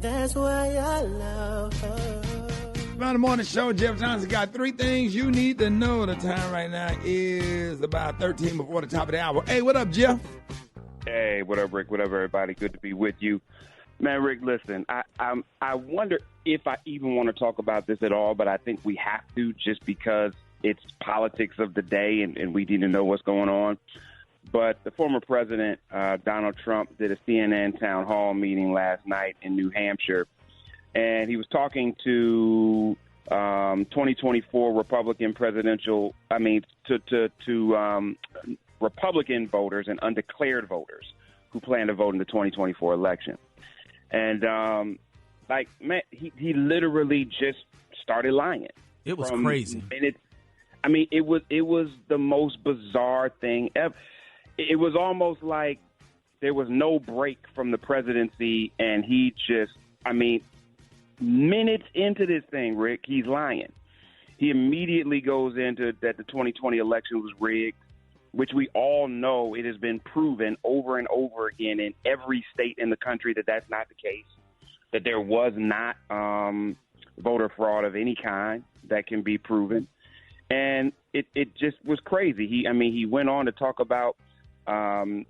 That's why I love her. About the morning show, Jeff Johnson got 3 things you need to know. The time right now is about 13 before the top of the hour. Hey, what up, Jeff? Hey, what up, Rick? What up, everybody? Good to be with you. Man, Rick, listen, I wonder if I even want to talk about this at all, but I think we have to just because it's politics of the day and we need to know what's going on. But the former president, Donald Trump, did a CNN town hall meeting last night in New Hampshire, and he was talking to 2024 Republican presidential, to Republican voters and undeclared voters who plan to vote in the 2024 election. And, man, he literally just started lying. It was crazy. And it was the most bizarre thing ever. It was almost like there was no break from the presidency, and he just, minutes into this thing, Rick, he's lying. He immediately goes into that the 2020 election was rigged, which we all know it has been proven over and over again in every state in the country that that's not the case, that there was not voter fraud of any kind that can be proven. And it just was crazy. He went on to talk about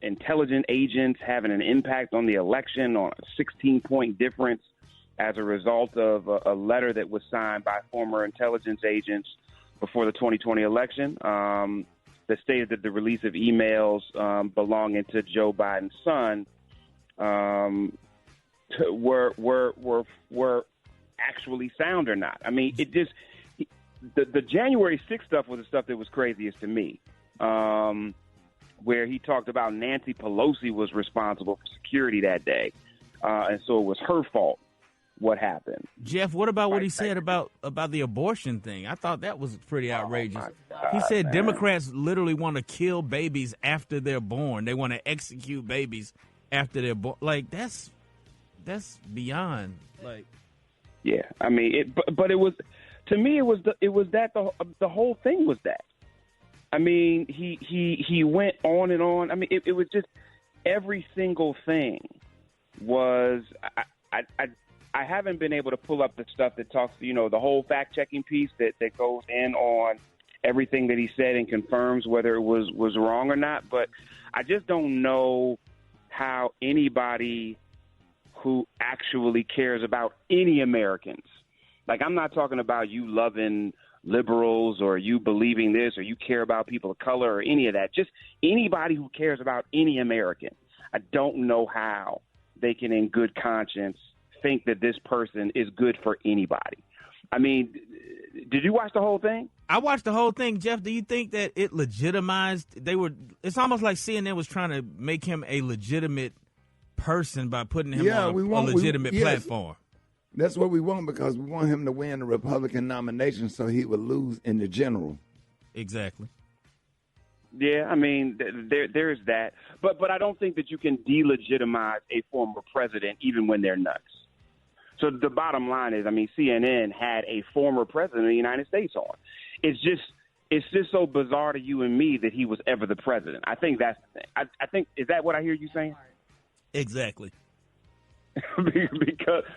intelligence agents having an impact on the election on a 16-point difference as a result of a letter that was signed by former intelligence agents before the 2020 election that stated that the release of emails belonging to Joe Biden's son were actually sound or not. The January 6th stuff was the stuff that was craziest to me, where he talked about Nancy Pelosi was responsible for security that day, and so it was her fault what happened. Jeff, what about what he said about the abortion thing? I thought that was pretty outrageous. He said Democrats literally want to kill babies after they're born. They want to execute babies after they're born. Like, that's beyond, like. Yeah, but it was, to me, the whole thing was that. He went on and on. It was just every single thing was. I haven't been able to pull up the stuff that talks, the whole fact-checking piece that goes in on everything that he said and confirms whether it was wrong or not. But I just don't know how anybody who actually cares about any Americans, like I'm not talking about you loving liberals or you believing this or you care about people of color or any of that, just anybody who cares about any American. I don't know how they can in good conscience think that this person is good for anybody. Did you watch the whole thing? I watched the whole thing. Jeff, do you think that it legitimized? It's almost like CNN was trying to make him a legitimate person by putting him on a legitimate platform. That's what we want, because we want him to win the Republican nomination so he would lose in the general. Exactly. Yeah, there's that. But I don't think that you can delegitimize a former president even when they're nuts. So the bottom line is, CNN had a former president of the United States on. It's just so bizarre to you and me that he was ever the president. I think that's the thing. I think, is that what I hear you saying? Exactly.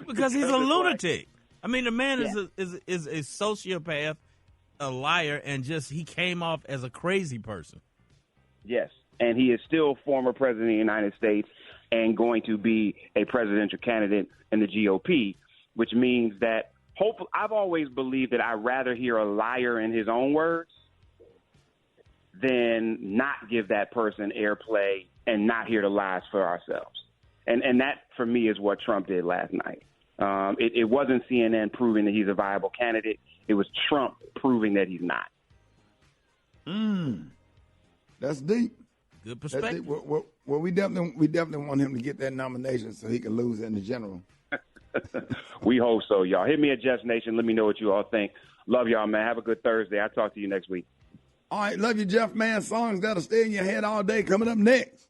because he's a lunatic. The man is a sociopath, a liar, and he came off as a crazy person. Yes, and he is still former president of the United States and going to be a presidential candidate in the GOP, which means that I've always believed that I'd rather hear a liar in his own words than not give that person airplay and not hear the lies for ourselves. And that, for me, is what Trump did last night. It wasn't CNN proving that he's a viable candidate. It was Trump proving that he's not. That's deep. Good perspective. Well, we definitely want him to get that nomination so he can lose in the general. We hope so, y'all. Hit me at Jeff's Nation. Let me know what you all think. Love y'all, man. Have a good Thursday. I'll talk to you next week. All right. Love you, Jeff, man. Songs that'll stay in your head all day coming up next.